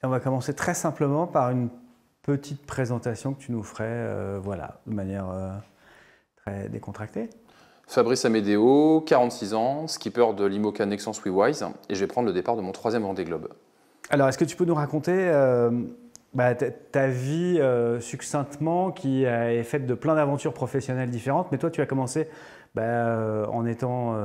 Et on va commencer très simplement par une petite présentation que tu nous ferais, voilà, de manière très décontractée. Fabrice Amedeo, 46 ans, skipper de l'IMOCA Nexans WeWise, et je vais prendre le départ de mon troisième Vendée Globe. Alors, est-ce que tu peux nous raconter ta vie succinctement, qui est faite de plein d'aventures professionnelles différentes, mais toi, tu as commencé en étant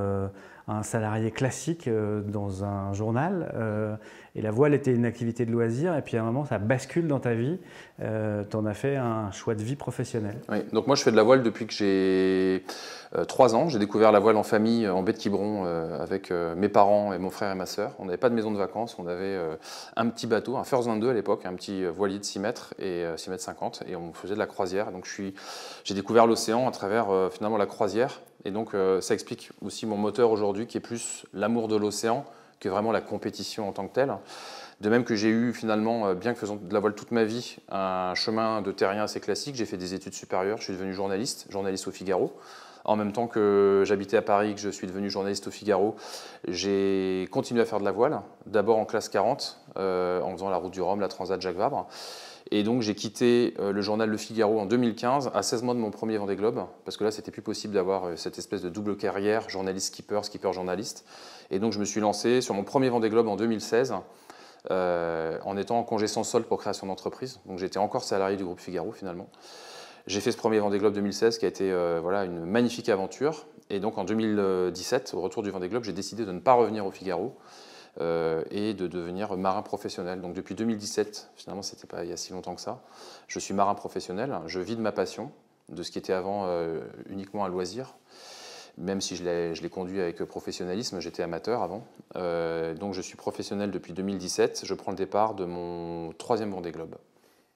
un salarié classique dans un journal, et la voile était une activité de loisir, et puis à un moment, ça bascule dans ta vie, tu en as fait un choix de vie professionnelle. Oui, donc moi je fais de la voile depuis que j'ai 3 ans. J'ai découvert la voile en famille en baie de Quiberon avec mes parents et mon frère et ma sœur. On n'avait pas de maison de vacances, on avait un petit bateau, un First 22 à l'époque, un petit voilier de 6 mètres et 6 mètres 50, et on faisait de la croisière. Donc j'ai découvert l'océan à travers finalement la croisière, et donc ça explique aussi mon moteur aujourd'hui qui est plus l'amour de l'océan que vraiment la compétition en tant que telle. De même que j'ai eu finalement, bien que faisant de la voile toute ma vie, un chemin de terrien assez classique. J'ai fait des études supérieures, je suis devenu journaliste au Figaro. En même temps que j'habitais à Paris, que je suis devenu journaliste au Figaro, j'ai continué à faire de la voile, d'abord en classe 40, en faisant la route du Rhum, la Transat Jacques Vabre. Et donc j'ai quitté le journal Le Figaro en 2015, à 16 mois de mon premier Vendée Globe, parce que là c'était plus possible d'avoir cette espèce de double carrière, journaliste-skipper, skipper-journaliste. Et donc je me suis lancé sur mon premier Vendée Globe en 2016, en étant en congé sans solde pour création d'entreprise. Donc j'étais encore salarié du groupe Figaro finalement. J'ai fait ce premier Vendée Globe 2016 qui a été voilà, une magnifique aventure. Et donc en 2017, au retour du Vendée Globe, j'ai décidé de ne pas revenir au Figaro et de devenir marin professionnel. Donc depuis 2017, finalement c'était pas il y a si longtemps que ça, je suis marin professionnel. Je vis de ma passion, de ce qui était avant uniquement un loisir. Même si je l'ai conduit avec professionnalisme, j'étais amateur avant. Donc je suis professionnel depuis 2017. Je prends le départ de mon troisième Vendée Globe.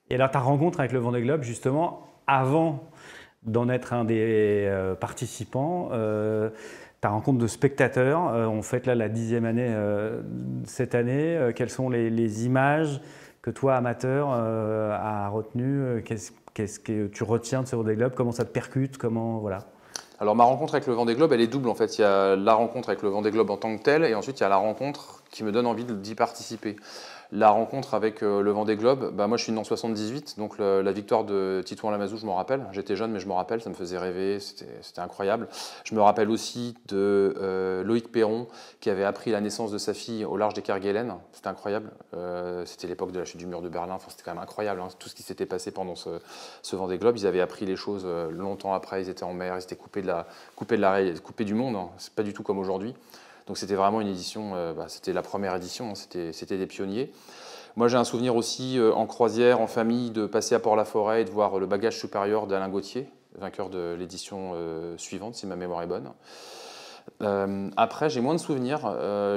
Et alors, ta rencontre avec le Vendée Globe, justement, avant d'en être un des participants, ta rencontre de spectateurs, on fête là la 10e année cette année. Quelles sont les images que toi, amateur, as retenues? Qu'est-ce que tu retiens de ce Vendée Globe? Comment ça te percute? Comment, voilà. Alors ma rencontre avec le Vendée Globe, elle est double en fait. Il y a la rencontre avec le Vendée Globe en tant que tel, et ensuite il y a la rencontre qui me donne envie d'y participer. La rencontre avec le Vendée Globe, moi je suis né en 78, donc la victoire de Titouan-Lamazou, je m'en rappelle. J'étais jeune mais je m'en rappelle, ça me faisait rêver, c'était incroyable. Je me rappelle aussi de Loïc Perron qui avait appris la naissance de sa fille au large des Kerguelen, c'était incroyable. C'était l'époque de la chute du mur de Berlin, enfin, c'était quand même incroyable tout ce qui s'était passé pendant ce Vendée Globe. Ils avaient appris les choses longtemps après, ils étaient en mer, ils étaient coupés du monde, hein. C'est pas du tout comme aujourd'hui. Donc c'était vraiment une édition, c'était la première édition, hein, c'était des pionniers. Moi j'ai un souvenir aussi en croisière, en famille, de passer à Port-la-Forêt et de voir le bagage supérieur d'Alain Gauthier, vainqueur de l'édition suivante, si ma mémoire est bonne. Après, j'ai moins de souvenirs.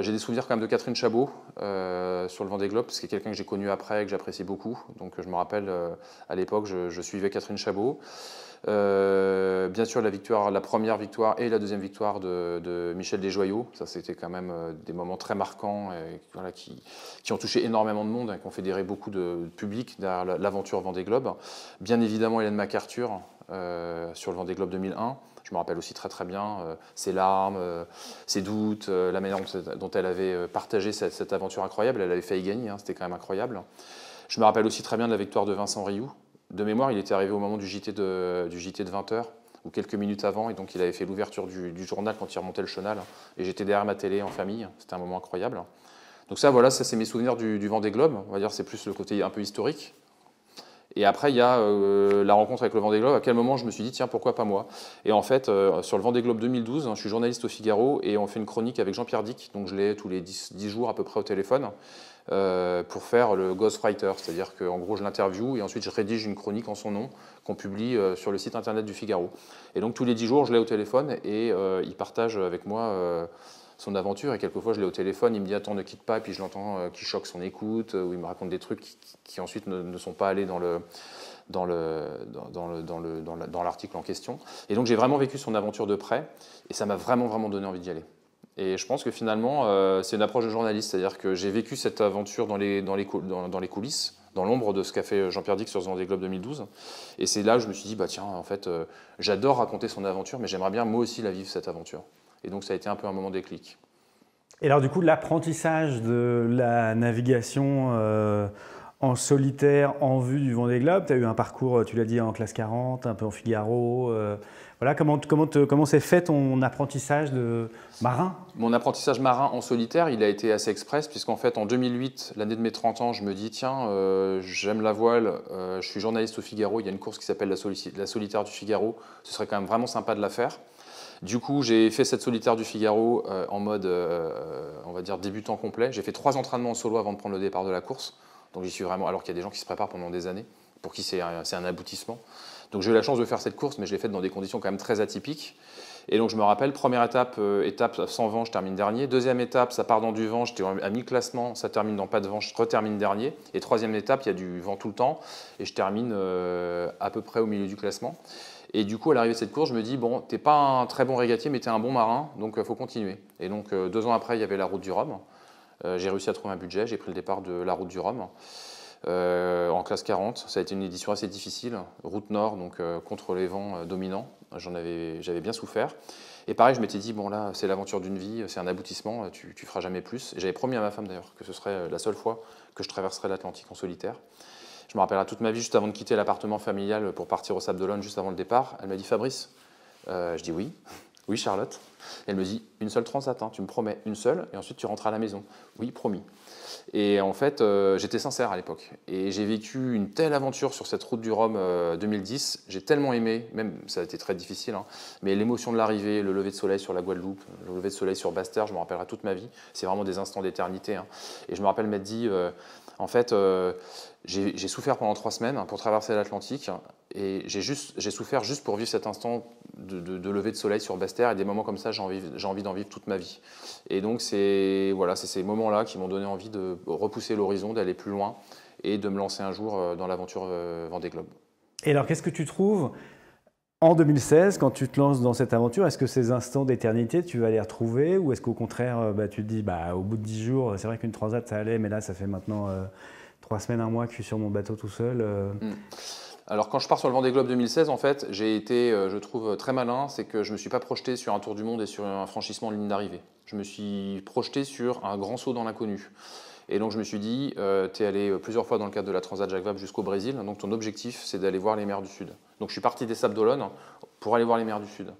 J'ai des souvenirs quand même de Catherine Chabot sur le Vendée Globe, parce que c'est quelqu'un que j'ai connu après et que j'apprécie beaucoup. Donc je me rappelle, à l'époque, je suivais Catherine Chabot. Bien sûr, la première victoire et la deuxième victoire de Michel Desjoyaux. Ça, c'était quand même des moments très marquants et, voilà, qui ont touché énormément de monde et qui ont fédéré beaucoup de public derrière l'aventure Vendée Globe. Bien évidemment, Hélène MacArthur sur le Vendée Globe 2001. Je me rappelle aussi très très bien ses larmes, ses doutes, la manière dont elle avait partagé cette aventure incroyable. Elle avait failli gagner, hein, c'était quand même incroyable. Je me rappelle aussi très bien de la victoire de Vincent Rioux. De mémoire, il était arrivé au moment du JT de 20h, ou quelques minutes avant, et donc il avait fait l'ouverture du journal quand il remontait le chenal. Et j'étais derrière ma télé en famille, c'était un moment incroyable. Donc ça, voilà, ça c'est mes souvenirs du Vendée Globe. On va dire c'est plus le côté un peu historique. Et après, il y a la rencontre avec le Vendée Globe. À quel moment je me suis dit, tiens, pourquoi pas moi? Et en fait, sur le Vendée Globe 2012, je suis journaliste au Figaro et on fait une chronique avec Jean-Pierre Dick, donc je l'ai tous les 10 jours à peu près au téléphone, pour faire le Ghostwriter. C'est-à-dire qu'en gros, je l'interviewe et ensuite je rédige une chronique en son nom qu'on publie sur le site internet du Figaro. Et donc tous les 10 jours, je l'ai au téléphone et il partage avec moi son aventure, et quelquefois je l'ai au téléphone, il me dit attends ne quitte pas, et puis je l'entends qui choque son écoute, où il me raconte des trucs qui ensuite ne sont pas allés dans l'article en question. Et donc j'ai vraiment vécu son aventure de près et ça m'a vraiment vraiment donné envie d'y aller. Et je pense que finalement c'est une approche de journaliste, c'est-à-dire que j'ai vécu cette aventure dans les coulisses, dans l'ombre de ce qu'a fait Jean-Pierre Dick sur ce Vendée Globe 2012. Et c'est là que je me suis dit, tiens, en fait, j'adore raconter son aventure, mais j'aimerais bien moi aussi la vivre, cette aventure. Et donc ça a été un peu un moment déclic. Et alors du coup, l'apprentissage de la navigation en solitaire en vue du Vendée Globe, tu as eu un parcours, tu l'as dit, en classe 40, un peu en Figaro. Voilà, comment s'est fait ton apprentissage de marin? Mon apprentissage marin en solitaire, il a été assez express, puisqu'en fait, en 2008, l'année de mes 30 ans, je me dis, tiens, j'aime la voile, je suis journaliste au Figaro, il y a une course qui s'appelle la solitaire du Figaro, ce serait quand même vraiment sympa de la faire. Du coup, j'ai fait cette solitaire du Figaro en mode, on va dire, débutant complet. J'ai fait 3 entraînements en solo avant de prendre le départ de la course. Donc j'y suis vraiment, alors qu'il y a des gens qui se préparent pendant des années, pour qui c'est un aboutissement. Donc j'ai eu la chance de faire cette course, mais je l'ai faite dans des conditions quand même très atypiques. Et donc je me rappelle, première étape, étape sans vent, je termine dernier. Deuxième étape, ça part dans du vent, j'étais à mi-classement, ça termine dans pas de vent, je retermine dernier. Et troisième étape, il y a du vent tout le temps, et je termine à peu près au milieu du classement. Et du coup, à l'arrivée de cette course, je me dis, bon, t'es pas un très bon régatier, mais t'es un bon marin, donc il faut continuer. Et donc 2 ans après, il y avait la route du Rhum. J'ai réussi à trouver un budget, j'ai pris le départ de la route du Rhum. En classe 40, ça a été une édition assez difficile, route nord, donc contre les vents dominants, j'avais bien souffert. Et pareil, je m'étais dit, bon là, c'est l'aventure d'une vie, c'est un aboutissement, tu feras jamais plus. Et j'avais promis à ma femme d'ailleurs que ce serait la seule fois que je traverserais l'Atlantique en solitaire. Je me rappellerai toute ma vie, juste avant de quitter l'appartement familial pour partir au Sable d'Olonne, juste avant le départ, elle m'a dit, Fabrice, je dis oui. Oui, Charlotte. Elle me dit, une seule transat, hein, tu me promets, une seule, et ensuite tu rentres à la maison. Oui, promis. Et en fait, j'étais sincère à l'époque. Et j'ai vécu une telle aventure sur cette route du Rhum 2010. J'ai tellement aimé, même ça a été très difficile, hein, mais l'émotion de l'arrivée, le lever de soleil sur la Guadeloupe, le lever de soleil sur Basse-Terre, je me rappellerai toute ma vie. C'est vraiment des instants d'éternité. Hein. Et je me rappelle m'être dit, en fait, j'ai souffert pendant 3 semaines pour traverser l'Atlantique. Et j'ai souffert juste pour vivre cet instant de lever de soleil sur Basse-Terre. Et des moments comme ça, j'ai envie d'en vivre toute ma vie. Et donc, c'est ces moments-là qui m'ont donné envie de repousser l'horizon, d'aller plus loin et de me lancer un jour dans l'aventure Vendée Globe. Et alors, qu'est-ce que tu trouves en 2016 quand tu te lances dans cette aventure? Est-ce que ces instants d'éternité, tu vas les retrouver? Ou est-ce qu'au contraire, tu te dis, au bout de 10 jours, c'est vrai qu'une transat, ça allait, mais là, ça fait maintenant 3 semaines, un mois que je suis sur mon bateau tout seul Alors quand je pars sur le Vendée Globe 2016, en fait, j'ai été, je trouve, très malin, c'est que je ne me suis pas projeté sur un tour du monde et sur un franchissement de ligne d'arrivée. Je me suis projeté sur un grand saut dans l'inconnu. Et donc je me suis dit, tu es allé plusieurs fois dans le cadre de la Transat Jacques Vabre jusqu'au Brésil, donc ton objectif c'est d'aller voir les mers du Sud. Donc je suis parti des Sables d'Olonne pour aller voir les mers du Sud.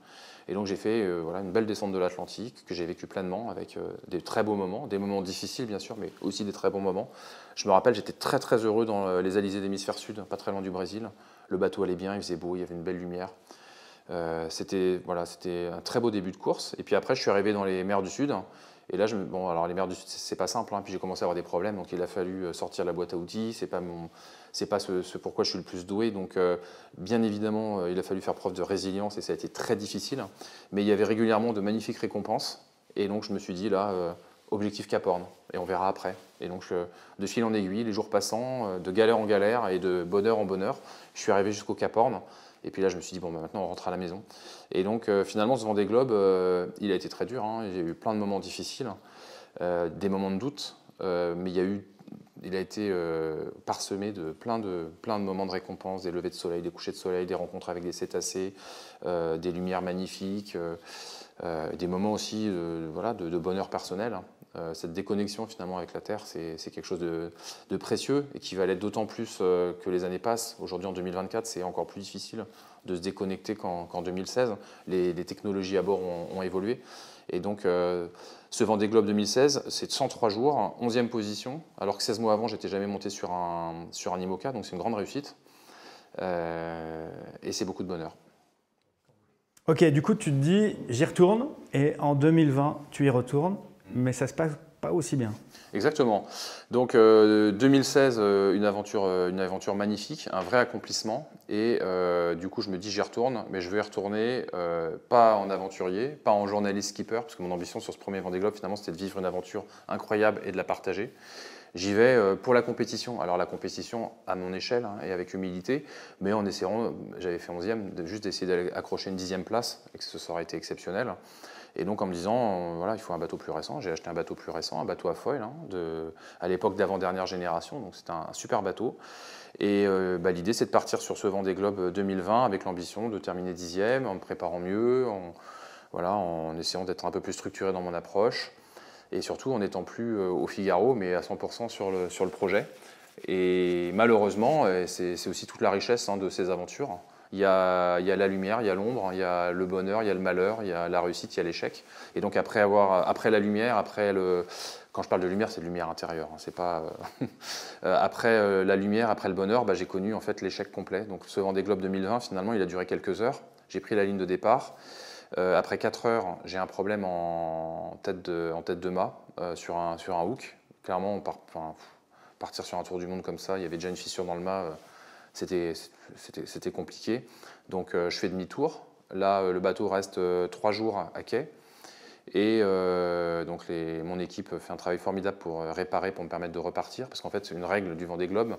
Et donc j'ai fait une belle descente de l'Atlantique que j'ai vécu pleinement avec des très beaux moments, des moments difficiles bien sûr, mais aussi des très bons moments. Je me rappelle, j'étais très très heureux dans les alizés d'hémisphère sud, pas très loin du Brésil. Le bateau allait bien, il faisait beau, il y avait une belle lumière. C'était un très beau début de course. Et puis après, je suis arrivé dans les mers du Sud. Et là, alors les mers du Sud, c'est pas simple. Hein, puis j'ai commencé à avoir des problèmes, donc il a fallu sortir la boîte à outils. C'est pas ce pourquoi je suis le plus doué. Donc, bien évidemment, il a fallu faire preuve de résilience et ça a été très difficile. Mais il y avait régulièrement de magnifiques récompenses. Et donc, je me suis dit là, objectif Cap Horn, et on verra après. Et donc, de fil en aiguille, les jours passant, de galère en galère et de bonheur en bonheur, je suis arrivé jusqu'au Cap Horn. Et puis là, je me suis dit, bon, maintenant, on rentre à la maison. Et donc, finalement, ce Vendée Globe, il a été très dur. Hein. Il y a eu plein de moments difficiles, des moments de doute, mais il a été parsemé de plein de moments de récompense, des levées de soleil, des couchers de soleil, des rencontres avec des cétacés, des lumières magnifiques, des moments aussi de bonheur personnel. Cette déconnexion finalement avec la Terre, c'est quelque chose de précieux et qui va l'être d'autant plus que les années passent. Aujourd'hui, en 2024, c'est encore plus difficile de se déconnecter qu'en 2016. Les technologies à bord ont évolué. Et donc, ce Vendée Globe 2016, c'est 103 jours, 11e position, alors que 16 mois avant, j'étais jamais monté sur un IMOCA, donc c'est une grande réussite. Et c'est beaucoup de bonheur. Ok, du coup, tu te dis, j'y retourne, et en 2020, tu y retournes, mais ça se passe pas aussi bien. Exactement. Donc 2016, une aventure magnifique, un vrai accomplissement. Et du coup, je me dis, j'y retourne, mais je veux y retourner pas en aventurier, pas en journaliste skipper, parce que mon ambition sur ce premier Vendée Globe, finalement, c'était de vivre une aventure incroyable et de la partager. J'y vais pour la compétition. Alors la compétition à mon échelle et avec humilité, mais en essayant, j'avais fait 11e, juste d'essayer d'accrocher une 10e place, et que ça aurait été exceptionnel. Et donc en me disant, voilà, il faut un bateau plus récent. J'ai acheté un bateau plus récent, un bateau à foil, à l'époque d'avant-dernière génération, donc c'était un super bateau. Et l'idée, c'est de partir sur ce Vendée Globe 2020 avec l'ambition de terminer 10e, en me préparant mieux, en essayant d'être un peu plus structuré dans mon approche. et surtout en n'étant plus au Figaro, mais à 100% sur le projet. Et malheureusement, c'est aussi toute la richesse de ces aventures. Il y a la lumière, il y a l'ombre, il y a le bonheur, il y a le malheur, il y a la réussite, il y a l'échec. Et donc après la lumière, quand je parle de lumière, c'est de lumière intérieure. C'est pas après la lumière, après le bonheur, j'ai connu en fait l'échec complet. Donc ce Vendée Globe 2020, finalement, il a duré quelques heures. J'ai pris la ligne de départ. Après 4 heures, j'ai un problème en tête de mât sur un hook. Clairement, partir sur un tour du monde comme ça, il y avait déjà une fissure dans le mât. C'était compliqué. Donc je fais demi-tour. Là, le bateau reste 3 jours à quai. Et donc mon équipe fait un travail formidable pour réparer, pour me permettre de repartir. Parce qu'en fait, c'est une règle du Vendée Globe.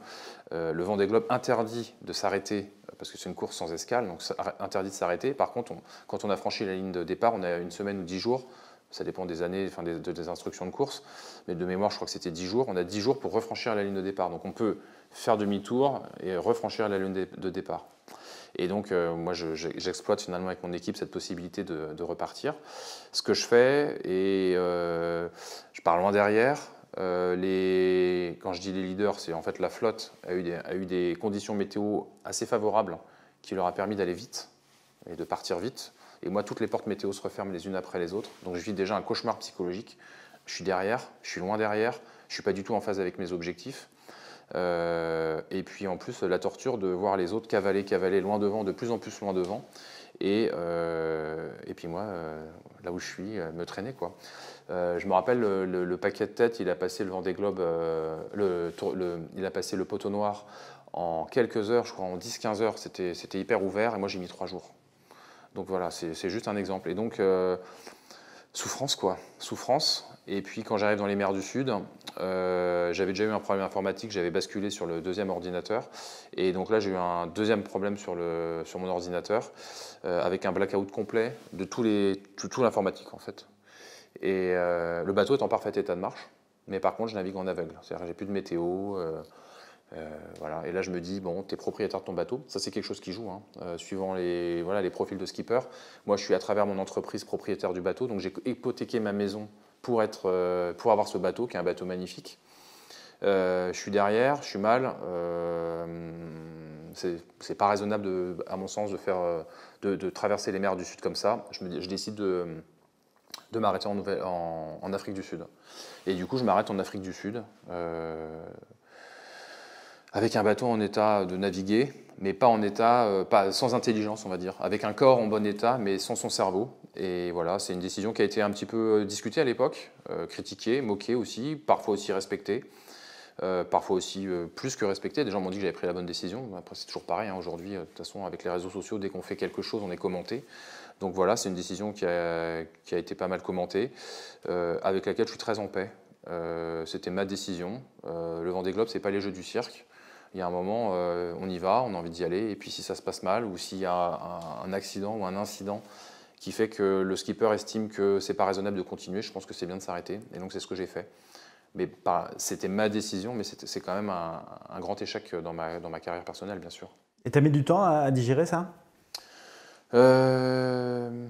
Le Vendée Globe interdit de s'arrêter, parce que c'est une course sans escale, donc ça interdit de s'arrêter. Par contre, quand on a franchi la ligne de départ, on a 1 semaine ou 10 jours. Ça dépend des années, des instructions de course. Mais de mémoire, je crois que c'était 10 jours. On a 10 jours pour refranchir la ligne de départ. Donc on peut faire demi-tour et refranchir la ligne de départ. Et donc, moi, j'exploite finalement avec mon équipe cette possibilité de repartir. Ce que je fais, et je pars loin derrière, quand je dis les leaders, c'est en fait la flotte a eu des conditions météo assez favorables qui leur a permis d'aller vite et de partir vite. Et moi, toutes les portes météo se referment les unes après les autres. Donc, je vis déjà un cauchemar psychologique. Je suis derrière, je suis loin derrière, je ne suis pas du tout en phase avec mes objectifs. Et puis en plus, la torture de voir les autres cavaler loin devant, de plus en plus loin devant. Et puis moi, là où je suis, me traîner, quoi. Je me rappelle, le paquet de tête, il a passé le Vendée Globe, il a passé le poteau noir en quelques heures, je crois en 10-15 heures. C'était hyper ouvert et moi j'ai mis 3 jours. Donc voilà, c'est juste un exemple. Et donc, souffrance, quoi. Souffrance. Et puis, quand j'arrive dans les mers du Sud, j'avais déjà eu un problème informatique, j'avais basculé sur le 2e ordinateur. Et donc là, j'ai eu un 2e problème sur mon ordinateur, avec un blackout complet de tout l'informatique, en fait. Et le bateau est en parfait état de marche, mais par contre, je navigue en aveugle. C'est-à-dire, j'ai plus de météo. Voilà. Et là, je me dis, bon, tu es propriétaire de ton bateau. Ça, c'est quelque chose qui joue, suivant les profils de skipper. Moi, je suis à travers mon entreprise propriétaire du bateau, donc j'ai hypothéqué ma maison pour avoir ce bateau, qui est un bateau magnifique. Je suis derrière, je suis mal. C'est pas raisonnable, à mon sens, de traverser les mers du Sud comme ça. Je décide de m'arrêter en Afrique du Sud. Et du coup, je m'arrête en Afrique du Sud. Avec un bateau en état de naviguer, mais pas sans intelligence, on va dire. Avec un corps en bon état, mais sans son cerveau. Et voilà, c'est une décision qui a été un petit peu discutée à l'époque, critiquée, moquée aussi, parfois aussi respectée, parfois aussi plus que respectée. Des gens m'ont dit que j'avais pris la bonne décision. Après, c'est toujours pareil, aujourd'hui, de toute façon, avec les réseaux sociaux, dès qu'on fait quelque chose, on est commenté. Donc voilà, c'est une décision qui a été pas mal commentée, avec laquelle je suis très en paix. C'était ma décision. Le Vendée Globe, c'est pas les jeux du cirque. Il y a un moment, on y va, on a envie d'y aller, et puis si ça se passe mal, ou s'il y a un accident ou un incident qui fait que le skipper estime que c'est pas raisonnable de continuer, je pense que c'est bien de s'arrêter, et donc c'est ce que j'ai fait. Mais c'était ma décision, mais c'est quand même un grand échec dans ma carrière personnelle, bien sûr. Et tu as mis du temps à digérer ça ? Non,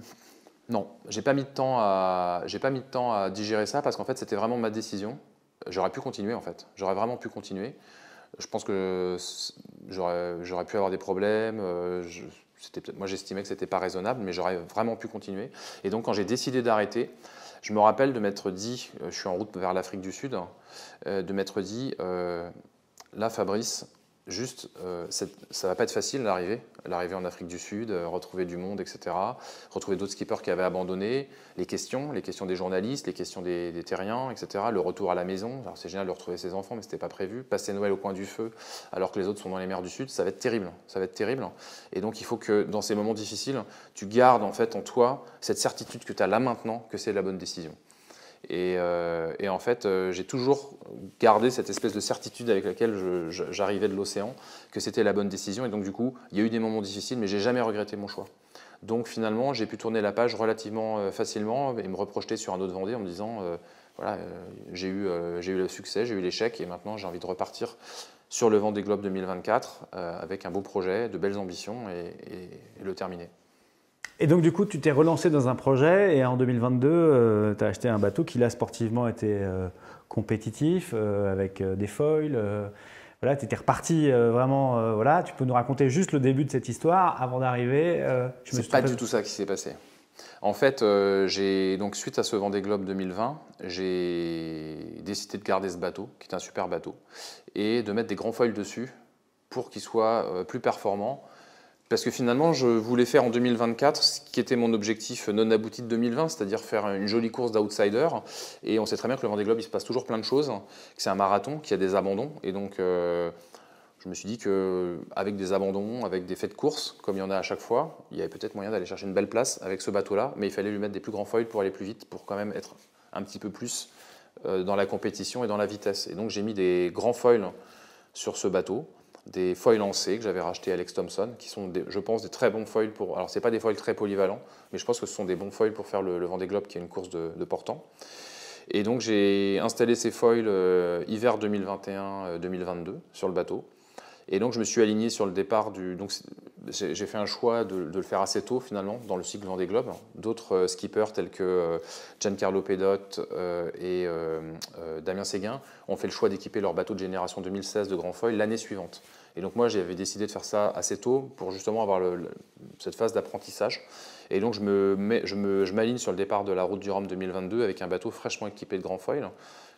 j'ai pas mis de temps à digérer ça, parce qu'en fait, c'était vraiment ma décision. J'aurais pu continuer, en fait. J'aurais vraiment pu continuer. Je pense que j'aurais pu avoir des problèmes. Moi, j'estimais que ce n'était pas raisonnable, mais j'aurais vraiment pu continuer. Et donc, quand j'ai décidé d'arrêter, je me rappelle de m'être dit, je suis en route vers l'Afrique du Sud, de m'être dit, là, Fabrice, juste, ça ne va pas être facile l'arrivée en Afrique du Sud, retrouver du monde, etc. Retrouver d'autres skippers qui avaient abandonné, les questions des journalistes, les questions des terriens, etc. Le retour à la maison, alors c'est génial de retrouver ses enfants, mais ce n'était pas prévu. Passer Noël au coin du feu, alors que les autres sont dans les mers du Sud, ça va être terrible. Ça va être terrible. Et donc il faut que dans ces moments difficiles, tu gardes en fait en toi cette certitude que tu as là maintenant, que c'est la bonne décision. Et en fait, j'ai toujours gardé cette espèce de certitude avec laquelle j'arrivais de l'océan, que c'était la bonne décision. Et donc, du coup, il y a eu des moments difficiles, mais j'ai jamais regretté mon choix. Donc, finalement, j'ai pu tourner la page relativement facilement et me reprojeter sur un autre Vendée en me disant, voilà, j'ai eu le succès, j'ai eu l'échec, et maintenant, j'ai envie de repartir sur le Vendée Globe 2024 avec un beau projet, de belles ambitions et le terminer. Et donc, du coup, tu t'es relancé dans un projet et en 2022, tu as acheté un bateau qui, là, sportivement, était compétitif, avec des foils. Voilà, tu étais reparti vraiment. Voilà, tu peux nous raconter juste le début de cette histoire avant d'arriver. Je me suis C'est pas trompé. du tout ça qui s'est passé. En fait, donc suite à ce Vendée Globe 2020, j'ai décidé de garder ce bateau, qui est un super bateau, et de mettre des grands foils dessus pour qu'il soit plus performant. Parce que finalement, je voulais faire en 2024 ce qui était mon objectif non abouti de 2020, c'est-à-dire faire une jolie course d'outsider. Et on sait très bien que le Vendée Globe, il se passe toujours plein de choses, que c'est un marathon, qu'il y a des abandons. Et donc, je me suis dit qu'avec des abandons, avec des faits de course, comme il y en a à chaque fois, il y avait peut-être moyen d'aller chercher une belle place avec ce bateau-là, mais il fallait lui mettre des plus grands foils pour aller plus vite, pour quand même être un petit peu plus dans la compétition et dans la vitesse. Et donc, j'ai mis des grands foils sur ce bateau, des foils lancés que j'avais rachetés à Alex Thompson, qui sont, je pense, des très bons foils pour... Alors, ce n'est pas des foils très polyvalents, mais je pense que ce sont des bons foils pour faire le Vendée Globe, qui est une course de portant. Et donc, j'ai installé ces foils hiver 2021-2022 sur le bateau. Et donc, je me suis aligné sur le départ du... Donc, j'ai fait un choix de le faire assez tôt, finalement, dans le cycle Vendée Globe. D'autres skippers, tels que Giancarlo Pedot et Damien Séguin, ont fait le choix d'équiper leur bateau de génération 2016 de grand foil l'année suivante. Et donc, moi, j'avais décidé de faire ça assez tôt pour justement avoir cette phase d'apprentissage. Et donc, je m'aligne sur le départ de la Route du Rhum 2022 avec un bateau fraîchement équipé de grand foil,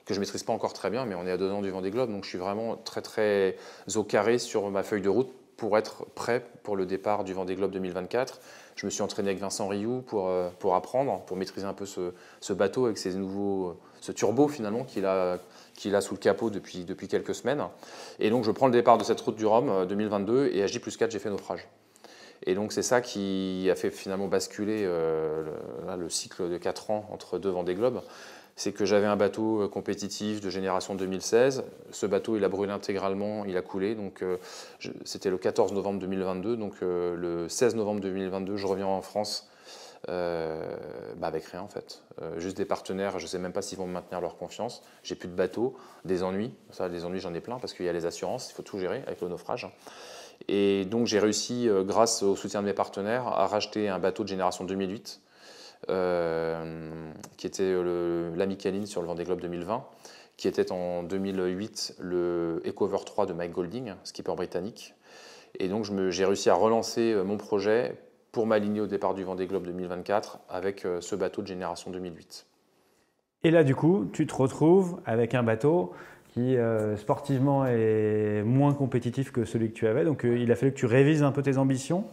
que je ne maîtrise pas encore très bien, mais on est à 2 ans du Vendée Globe, donc je suis vraiment très très au carré sur ma feuille de route pour être prêt pour le départ du Vendée Globe 2024. Je me suis entraîné avec Vincent Rioux pour apprendre, pour maîtriser un peu ce bateau avec ce turbo finalement qu'il a sous le capot depuis quelques semaines. Et donc je prends le départ de cette route du Rhum 2022 et à J+4 j'ai fait naufrage. Et donc c'est ça qui a fait finalement basculer le cycle de 4 ans entre deux Vendée Globe. C'est que j'avais un bateau compétitif de génération 2016. Ce bateau, il a brûlé intégralement, il a coulé. Donc, c'était le 14 novembre 2022. Donc, le 16 novembre 2022, je reviens en France avec rien en fait. Juste des partenaires, je ne sais même pas s'ils vont me maintenir leur confiance. J'ai plus de bateau, des ennuis. Ça, des ennuis, j'en ai plein parce qu'il y a les assurances, il faut tout gérer avec le naufrage. Et donc, j'ai réussi, grâce au soutien de mes partenaires, à racheter un bateau de génération 2008. Qui était l'Ami Kaline sur le Vendée Globe 2020, qui était en 2008 le Ecover 3 de Mike Golding, skipper britannique. Et donc j'ai réussi à relancer mon projet pour m'aligner au départ du Vendée Globe 2024 avec ce bateau de génération 2008. Et là, du coup, tu te retrouves avec un bateau qui, sportivement, est moins compétitif que celui que tu avais. Donc, il a fallu que tu révises un peu tes ambitions.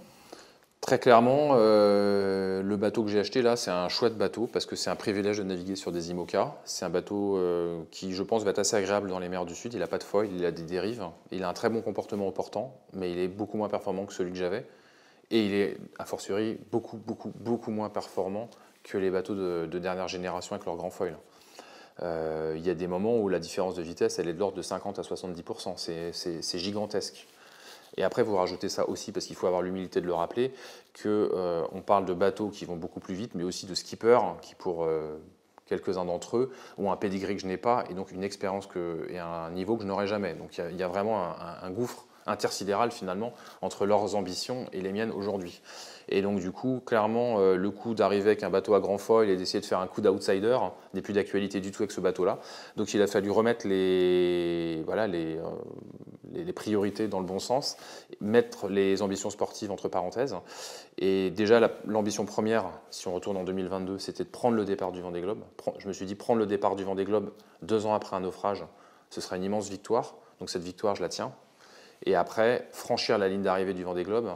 Très clairement, le bateau que j'ai acheté là, c'est un chouette bateau parce que c'est un privilège de naviguer sur des IMOCA. C'est un bateau qui, je pense, va être assez agréable dans les mers du Sud. Il n'a pas de foil, il a des dérives. Il a un très bon comportement au portant, mais il est beaucoup moins performant que celui que j'avais. Et il est, a fortiori, beaucoup moins performant que les bateaux de dernière génération avec leur grand foil. Il y a des moments où la différence de vitesse, elle est de l'ordre de 50 à 70%. C'est gigantesque. Et après, vous rajoutez ça aussi, parce qu'il faut avoir l'humilité de le rappeler, qu'on parle de bateaux qui vont beaucoup plus vite, mais aussi de skippers qui, pour quelques-uns d'entre eux, ont un pedigree que je n'ai pas, et donc une expérience et un niveau que je n'aurai jamais. Donc il y a vraiment un gouffre intersidéral, finalement, entre leurs ambitions et les miennes aujourd'hui. Et donc du coup, clairement, le coup d'arriver avec un bateau à grand foil et d'essayer de faire un coup d'outsider n'est plus d'actualité du tout avec ce bateau-là. Donc il a fallu remettre les priorités dans le bon sens, mettre les ambitions sportives entre parenthèses. Et déjà, l'ambition première, si on retourne en 2022, c'était de prendre le départ du Vendée Globe. Je me suis dit, prendre le départ du Vendée Globe 2 ans après un naufrage, ce sera une immense victoire. Donc cette victoire, je la tiens. Et après, franchir la ligne d'arrivée du Vendée Globe,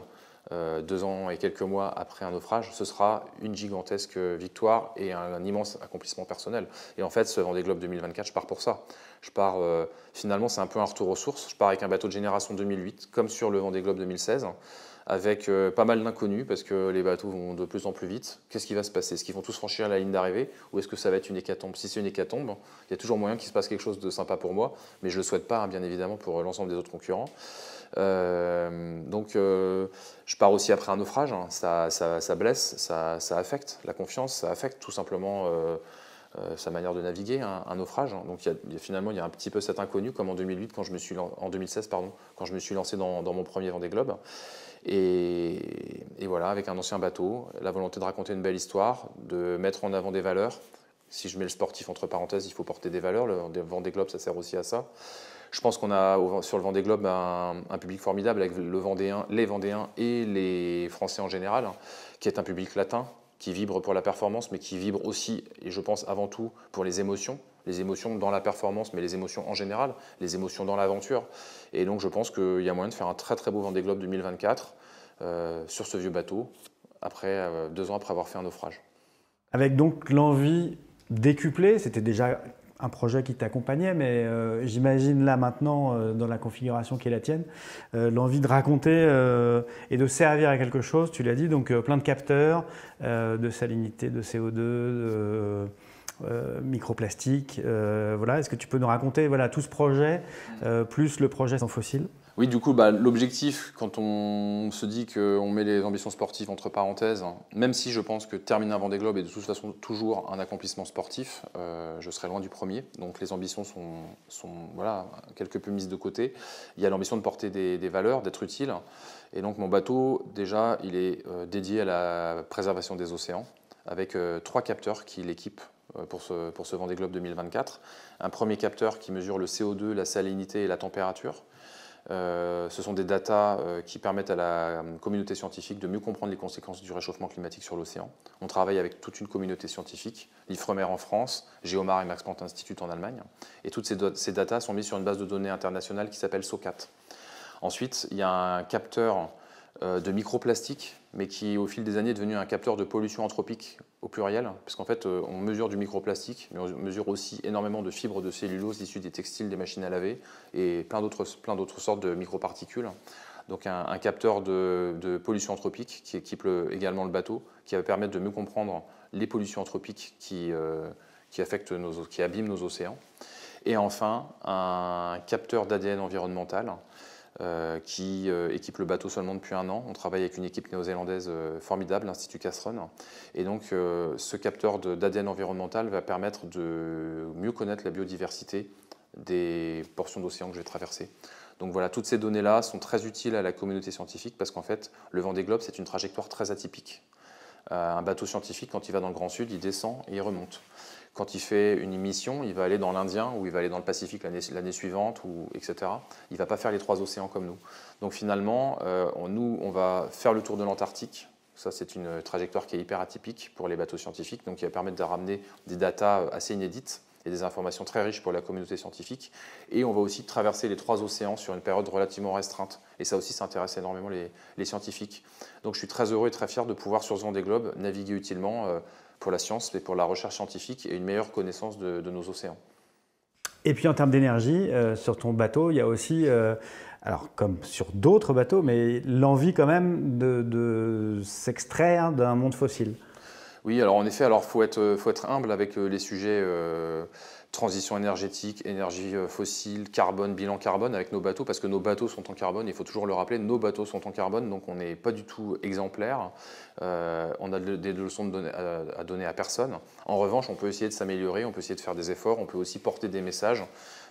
2 ans et quelques mois après un naufrage, ce sera une gigantesque victoire et un immense accomplissement personnel. Et en fait, ce Vendée Globe 2024, je pars pour ça. Je pars, finalement, c'est un peu un retour aux sources. Je pars avec un bateau de génération 2008, comme sur le Vendée Globe 2016, avec pas mal d'inconnus, parce que les bateaux vont de plus en plus vite. Qu'est-ce qui va se passer? Est-ce qu'ils vont tous franchir la ligne d'arrivée, ou est-ce que ça va être une hécatombe? Si c'est une hécatombe, il y a toujours moyen qu'il se passe quelque chose de sympa pour moi, mais je ne le souhaite pas, hein, bien évidemment, pour l'ensemble des autres concurrents. Je pars aussi après un naufrage, hein. Ça blesse, ça affecte la confiance, ça affecte tout simplement sa manière de naviguer, hein, un naufrage. Donc finalement, il y a un petit peu cet inconnu, comme en 2008, en 2016, pardon, quand je me suis lancé dans mon premier Vendée Globe. Et voilà, avec un ancien bateau, la volonté de raconter une belle histoire, de mettre en avant des valeurs. Si je mets le sportif entre parenthèses, il faut porter des valeurs. Le Vendée Globe, ça sert aussi à ça. Je pense qu'on a sur le Vendée Globe un public formidable avec les Vendéens et les Français en général, hein, qui est un public latin, qui vibre pour la performance, mais qui vibre aussi, et je pense avant tout, pour les émotions dans la performance, mais les émotions en général, les émotions dans l'aventure. Et donc je pense qu'il y a moyen de faire un très très beau Vendée Globe 2024 sur ce vieux bateau, 2 ans après avoir fait un naufrage. Avec donc l'envie décuplée, c'était déjà un projet qui t'accompagnait, mais j'imagine là maintenant, dans la configuration qui est la tienne, l'envie de raconter et de servir à quelque chose, tu l'as dit, donc plein de capteurs, de salinité, de CO2, microplastique. Voilà. Est-ce que tu peux nous raconter voilà, tout ce projet, plus le projet sans fossiles? Oui, du coup, l'objectif, quand on se dit qu'on met les ambitions sportives entre parenthèses, hein, même si je pense que terminer un Vendée Globe est de toute façon toujours un accomplissement sportif, je serai loin du premier. Donc les ambitions sont voilà, quelque peu mises de côté. Il y a l'ambition de porter des valeurs, d'être utile. Et donc mon bateau, déjà, il est dédié à la préservation des océans, avec 3 capteurs qui l'équipent pour ce Vendée Globe 2024. Un premier capteur qui mesure le CO2, la salinité et la température. Ce sont des datas qui permettent à la communauté scientifique de mieux comprendre les conséquences du réchauffement climatique sur l'océan. On travaille avec toute une communauté scientifique, l'IFREMER en France, Geomar et Max Planck Institute en Allemagne. Et toutes ces datas sont mises sur une base de données internationale qui s'appelle SOCAT. Ensuite, il y a un capteur de microplastique, mais qui au fil des années est devenu un capteur de pollution anthropique au pluriel, parce qu'en fait on mesure du microplastique, mais on mesure aussi énormément de fibres de cellulose issues des textiles, des machines à laver, et plein d'autres sortes de microparticules. Donc un capteur de pollution anthropique qui équipe également le bateau, qui va permettre de mieux comprendre les pollutions anthropiques qui abîment nos océans. Et enfin, un capteur d'ADN environnemental qui équipe le bateau seulement depuis 1 an. On travaille avec une équipe néo-zélandaise formidable, l'Institut Castron. Et donc ce capteur d'ADN environnemental va permettre de mieux connaître la biodiversité des portions d'océan que je vais traverser. Donc voilà, toutes ces données-là sont très utiles à la communauté scientifique parce qu'en fait, le Vendée Globe, c'est une trajectoire très atypique. Un bateau scientifique, quand il va dans le Grand Sud, il descend et il remonte. Quand il fait une mission, il va aller dans l'Indien ou il va aller dans le Pacifique l'année suivante, etc. Il ne va pas faire les 3 océans comme nous. Donc finalement, on va faire le tour de l'Antarctique. Ça, c'est une trajectoire qui est hyper atypique pour les bateaux scientifiques, donc qui va permettre de ramener des datas assez inédites et des informations très riches pour la communauté scientifique. Et on va aussi traverser les 3 océans sur une période relativement restreinte. Et ça aussi, ça intéresse énormément les scientifiques. Donc je suis très heureux et très fier de pouvoir, sur ce Vendée Globe, naviguer utilement pour la science, mais pour la recherche scientifique et une meilleure connaissance de nos océans. Et puis en termes d'énergie, sur ton bateau, il y a aussi, alors comme sur d'autres bateaux, mais l'envie quand même de s'extraire d'un monde fossile. Oui, alors en effet, faut être humble avec les sujets transition énergétique, énergie fossile, carbone, bilan carbone avec nos bateaux, parce que nos bateaux sont en carbone, il faut toujours le rappeler, nos bateaux sont en carbone, donc on n'est pas du tout exemplaire, on a des leçons à donner à personne. En revanche, on peut essayer de s'améliorer, on peut essayer de faire des efforts, on peut aussi porter des messages,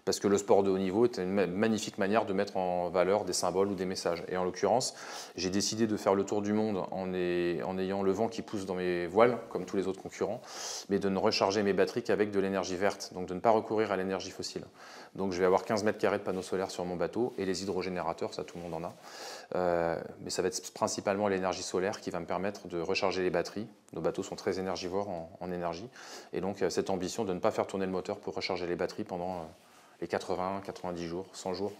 parce que le sport de haut niveau est une magnifique manière de mettre en valeur des symboles ou des messages. Et en l'occurrence, j'ai décidé de faire le tour du monde en ayant le vent qui pousse dans mes voiles, comme tous les autres concurrents, mais de ne recharger mes batteries qu'avec de l'énergie verte, donc de ne pas recourir à l'énergie fossile. Donc je vais avoir 15 mètres carrés de panneaux solaires sur mon bateau, et les hydrogénérateurs, ça tout le monde en a. Mais ça va être principalement l'énergie solaire qui va me permettre de recharger les batteries. Nos bateaux sont très énergivores en énergie, et donc cette ambition de ne pas faire tourner le moteur pour recharger les batteries pendant les 80, 90 jours, 100 jours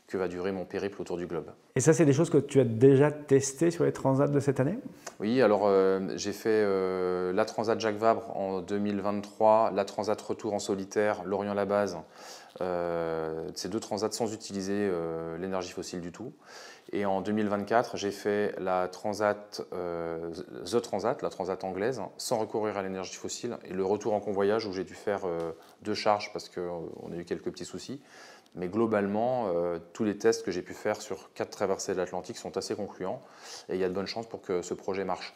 que va durer mon périple autour du globe. Et ça, c'est des choses que tu as déjà testées sur les transats de cette année? Oui, alors j'ai fait la Transat Jacques Vabre en 2023, la Transat Retour en solitaire, Lorient-la-Base. Ces 2 transats sans utiliser l'énergie fossile du tout. Et en 2024, j'ai fait la Transat, The Transat, la Transat anglaise, sans recourir à l'énergie fossile, et le retour en convoyage où j'ai dû faire 2 charges parce qu'on a eu quelques petits soucis. Mais globalement, tous les tests que j'ai pu faire sur 4 traversées de l'Atlantique sont assez concluants et il y a de bonnes chances pour que ce projet marche.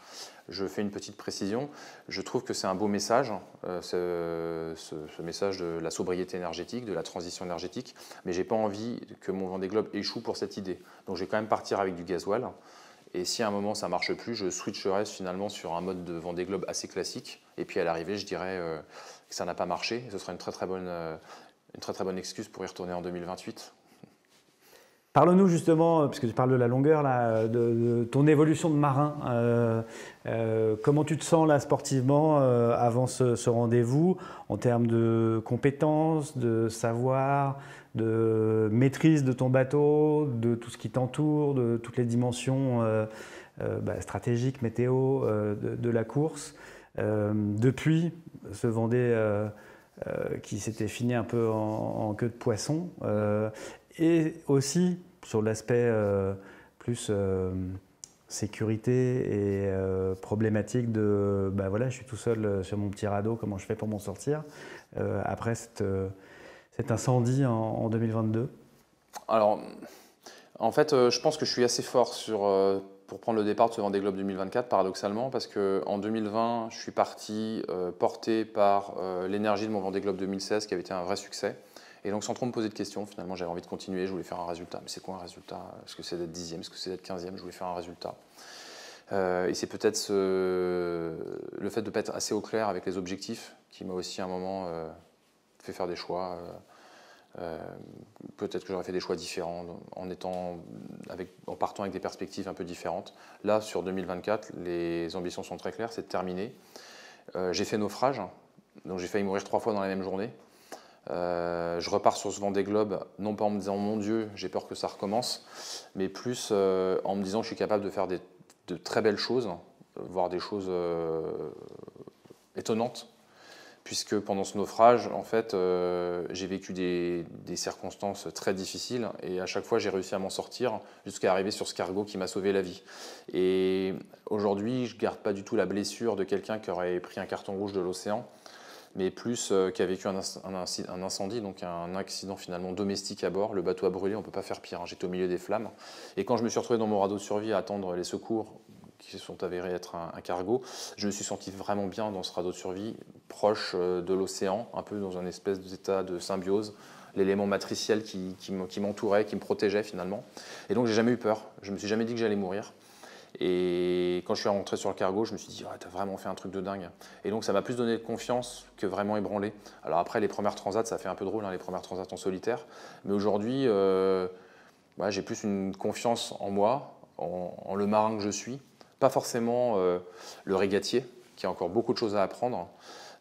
Je fais une petite précision, je trouve que c'est un beau message, ce message de la sobriété énergétique, de la transition énergétique, mais je n'ai pas envie que mon Vendée Globe échoue pour cette idée. Donc je vais quand même partir avec du gasoil Et si à un moment ça ne marche plus, je switcherai finalement sur un mode de Vendée Globe assez classique. Et puis à l'arrivée, je dirais que ça n'a pas marché. Et ce sera une très très bonne excuse pour y retourner en 2028. Parle-nous justement, puisque tu parles de la longueur, là, de ton évolution de marin. Comment tu te sens là sportivement avant ce rendez-vous, en termes de compétences, de savoir, de maîtrise de ton bateau, de tout ce qui t'entoure, de toutes les dimensions stratégiques, météo de la course. Depuis ce Vendée qui s'était fini un peu en queue de poisson, et aussi sur l'aspect plus sécurité et problématique de voilà, je suis tout seul sur mon petit radeau, comment je fais pour m'en sortir après cet incendie en 2022? Alors, en fait, je pense que je suis assez fort pour prendre le départ de ce Vendée Globe 2024, paradoxalement, parce qu'en 2020, je suis parti porté par l'énergie de mon Vendée Globe 2016, qui avait été un vrai succès. Et donc, sans trop me poser de questions, finalement, j'avais envie de continuer, je voulais faire un résultat. Mais c'est quoi un résultat? Est-ce que c'est d'être 10e? Est-ce que c'est d'être 15e? Je voulais faire un résultat. Et c'est peut-être le fait de ne pas être assez au clair avec les objectifs qui m'a aussi, à un moment, fait faire des choix. Peut-être que j'aurais fait des choix différents en partant avec des perspectives un peu différentes. Là, sur 2024, les ambitions sont très claires, c'est de terminer. J'ai fait naufrage, donc j'ai failli mourir 3 fois dans la même journée. Je repars sur ce Vendée Globe, non pas en me disant mon Dieu, j'ai peur que ça recommence, mais plus en me disant que je suis capable de faire de très belles choses, voire des choses étonnantes, puisque pendant ce naufrage, en fait, j'ai vécu des circonstances très difficiles et à chaque fois, j'ai réussi à m'en sortir jusqu'à arriver sur ce cargo qui m'a sauvé la vie. Et aujourd'hui, je ne garde pas du tout la blessure de quelqu'un qui aurait pris un carton rouge de l'océan, mais plus qui a vécu un incendie, donc un accident finalement domestique à bord. Le bateau a brûlé, on ne peut pas faire pire, hein. J'étais au milieu des flammes. Et quand je me suis retrouvé dans mon radeau de survie à attendre les secours, qui se sont avérés être un cargo, je me suis senti vraiment bien dans ce radeau de survie, proche de l'océan, un peu dans un espèce d'état de symbiose, l'élément matriciel qui m'entourait, qui me protégeait finalement. Et donc j'ai jamais eu peur, je me suis jamais dit que j'allais mourir. Et quand je suis rentré sur le cargo, je me suis dit, t'as vraiment fait un truc de dingue. Et donc ça m'a plus donné de confiance que vraiment ébranlé. Alors après, les premières transats, ça fait un peu drôle, hein, les premières transats en solitaire. Mais aujourd'hui, j'ai plus une confiance en moi, en le marin que je suis. Pas forcément le régatier, qui a encore beaucoup de choses à apprendre,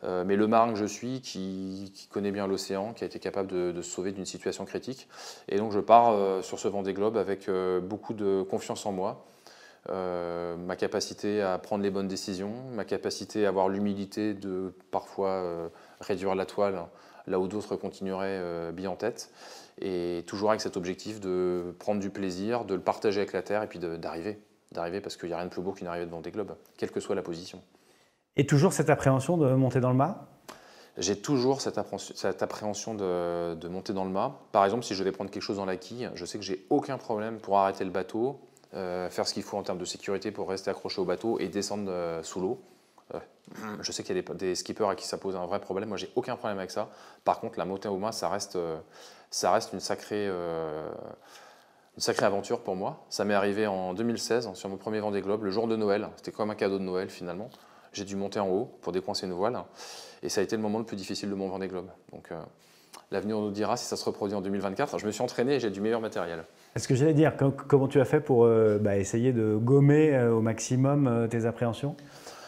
mais le marin que je suis, qui connaît bien l'océan, qui a été capable de se sauver d'une situation critique. Et donc je pars sur ce Vendée Globe avec beaucoup de confiance en moi. Ma capacité à prendre les bonnes décisions, ma capacité à avoir l'humilité de parfois réduire la toile là où d'autres continueraient bien en tête, et toujours avec cet objectif de prendre du plaisir, de le partager avec la Terre et puis d'arriver parce qu'il n'y a rien de plus beau qu'une arrivée devant des globes, quelle que soit la position. Et toujours cette appréhension de monter dans le mât? J'ai toujours cette appréhension de monter dans le mât. Par exemple, si je vais prendre quelque chose dans la quille, je sais que j'ai aucun problème pour arrêter le bateau, faire ce qu'il faut en termes de sécurité pour rester accroché au bateau et descendre sous l'eau. Je sais qu'il y a des skippers à qui ça pose un vrai problème. Moi, j'ai aucun problème avec ça. Par contre, la montée au mât, ça reste une sacrée aventure pour moi. Ça m'est arrivé en 2016 sur mon premier Vendée Globe, le jour de Noël. C'était comme un cadeau de Noël finalement. J'ai dû monter en haut pour décoincer une voile et ça a été le moment le plus difficile de mon Vendée Globe. Donc l'avenir nous dira si ça se reproduit en 2024. Je me suis entraîné et j'ai du meilleur matériel. Est-ce que j'allais dire, comment tu as fait pour essayer de gommer au maximum tes appréhensions?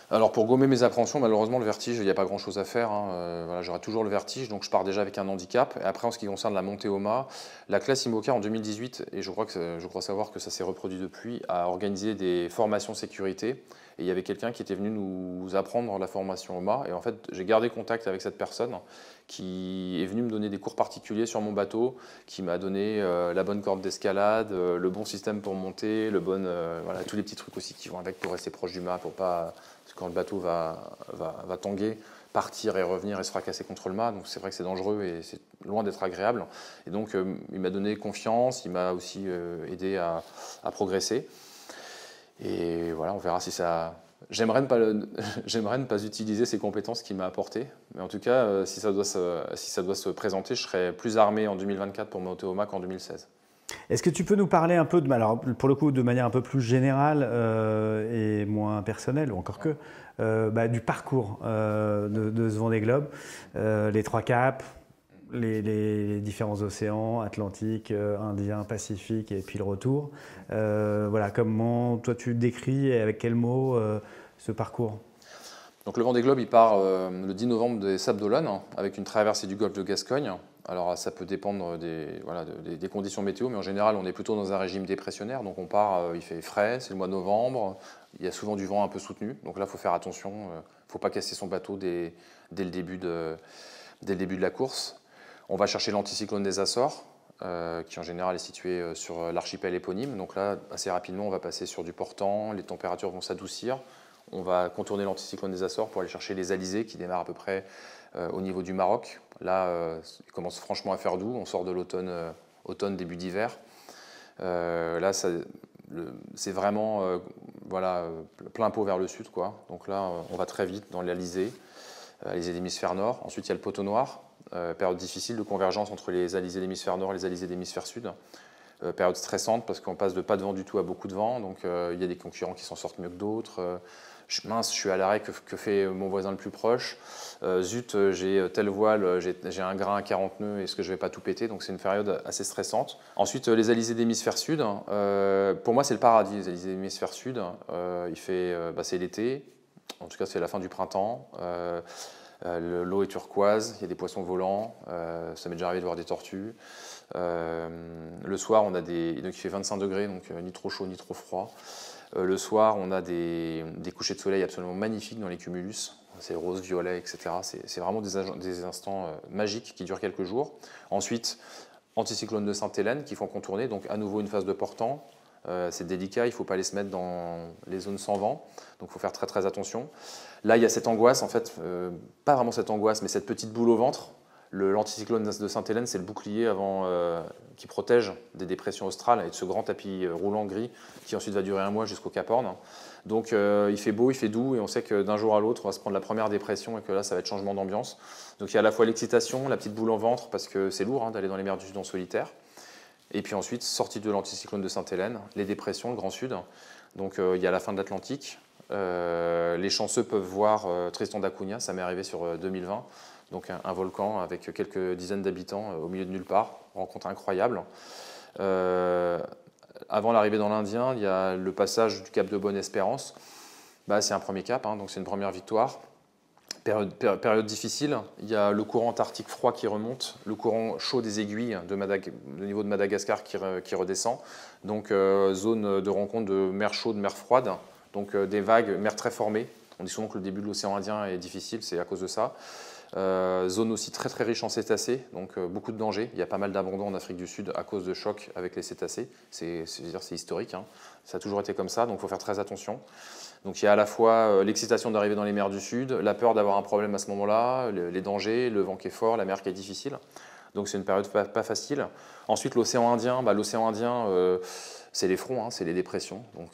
Alors pour gommer mes appréhensions, malheureusement le vertige, il n'y a pas grand chose à faire, hein. Voilà, j'aurai toujours le vertige, donc je pars déjà avec un handicap. Et après en ce qui concerne la montée au mât, la classe IMOCA en 2018, et je crois savoir que ça s'est reproduit depuis, a organisé des formations sécurité. Et il y avait quelqu'un qui était venu nous apprendre la formation au mât. Et en fait, j'ai gardé contact avec cette personne qui est venue me donner des cours particuliers sur mon bateau, qui m'a donné la bonne corde d'escalade, le bon système pour monter, voilà, tous les petits trucs aussi qui vont avec pour rester proche du mât, pour pas, parce que quand le bateau va tanguer, partir et revenir et se fracasser contre le mât. Donc c'est vrai que c'est dangereux et c'est loin d'être agréable. Et donc il m'a donné confiance, il m'a aussi aidé à progresser. Et voilà, on verra si ça... J'aimerais ne pas utiliser ces compétences qu'il m'a apportées, mais en tout cas, si ça doit se présenter, je serai plus armé en 2024 pour monter au mât qu'en 2016. Est-ce que tu peux nous parler un peu, alors pour le coup de manière un peu plus générale et moins personnelle, ou encore que, du parcours de ce Vendée Globe, les trois caps, les différents océans, Atlantique, Indien, Pacifique et puis le retour. Voilà, comment toi tu décris et avec quels mots ce parcours? Donc le Vendée Globe, il part le 10 novembre des Sables d'Olonne avec une traversée du golfe de Gascogne. Alors ça peut dépendre des conditions météo, mais en général on est plutôt dans un régime dépressionnaire. Donc on part, il fait frais, c'est le mois de novembre, il y a souvent du vent un peu soutenu. Donc là il faut faire attention, il ne faut pas casser son bateau dès le début de la course. On va chercher l'anticyclone des Açores, qui en général est situé sur l'archipel éponyme. Donc là assez rapidement on va passer sur du portant, les températures vont s'adoucir. On va contourner l'anticyclone des Açores pour aller chercher les alizés qui démarrent à peu près au niveau du Maroc. Là, il commence franchement à faire doux. On sort de l'automne, début d'hiver. Là, c'est vraiment plein pot vers le sud, quoi. Donc là, on va très vite dans l'alizé, alizé d'hémisphère nord. Ensuite, il y a le poteau noir, période difficile de convergence entre les alizés d'hémisphère nord et les alizés d'hémisphère sud. Période stressante parce qu'on passe de pas de vent du tout à beaucoup de vent. Donc il y a des concurrents qui s'en sortent mieux que d'autres. Mince, je suis à l'arrêt, que fait mon voisin le plus proche? Zut, j'ai telle voile, j'ai un grain à 40 nœuds, est-ce que je vais pas tout péter? Donc c'est une période assez stressante. Ensuite, les alizés d'hémisphère sud, pour moi c'est le paradis, les alizés d'hémisphère sud. C'est l'été, en tout cas c'est la fin du printemps. L'eau est turquoise, il y a des poissons volants, ça m'est déjà arrivé de voir des tortues. Le soir, donc il fait 25 degrés, donc ni trop chaud ni trop froid. Le soir, on a des couchers de soleil absolument magnifiques dans les cumulus. C'est rose, violet, etc. C'est vraiment des instants magiques qui durent quelques jours. Ensuite, anticyclone de Sainte-Hélène qui font contourner, donc à nouveau une phase de portant. C'est délicat, il ne faut pas aller se mettre dans les zones sans vent, donc il faut faire très très attention. Là, il y a cette angoisse, en fait, pas vraiment cette angoisse, mais cette petite boule au ventre. L'anticyclone de Sainte-Hélène, c'est le bouclier qui protège des dépressions australes et de ce grand tapis roulant gris qui ensuite va durer un mois jusqu'au Cap Horn. Donc il fait beau, il fait doux et on sait que d'un jour à l'autre, on va se prendre la première dépression et que là, ça va être changement d'ambiance. Donc il y a à la fois l'excitation, la petite boule au ventre parce que c'est lourd d'aller dans les mers du Sud en solitaire. Et puis ensuite, sortie de l'anticyclone de Sainte-Hélène, les dépressions, le Grand Sud. Donc il y a la fin de l'Atlantique. Les chanceux peuvent voir Tristan da Cunha, ça m'est arrivé sur 2020. Donc un volcan avec quelques dizaines d'habitants au milieu de nulle part, rencontre incroyable. Avant l'arrivée dans l'Indien, il y a le passage du cap de Bonne-Espérance. C'est un premier cap, donc c'est une première victoire. Période difficile, il y a le courant antarctique froid qui remonte, le courant chaud des aiguilles de niveau de Madagascar qui redescend. Donc zone de rencontre de mer chaude, mer froide, donc des vagues, mer très formées. On dit souvent que le début de l'océan Indien est difficile, c'est à cause de ça. Zone aussi très très riche en cétacés, donc beaucoup de dangers. Il y a pas mal d'abandons en Afrique du Sud à cause de chocs avec les cétacés. C'est historique, ça a toujours été comme ça, donc il faut faire très attention. Donc il y a à la fois l'excitation d'arriver dans les mers du Sud, la peur d'avoir un problème à ce moment-là, les dangers, le vent qui est fort, la mer qui est difficile. Donc c'est une période pas facile. Ensuite l'océan Indien, c'est les fronts, c'est les dépressions. Donc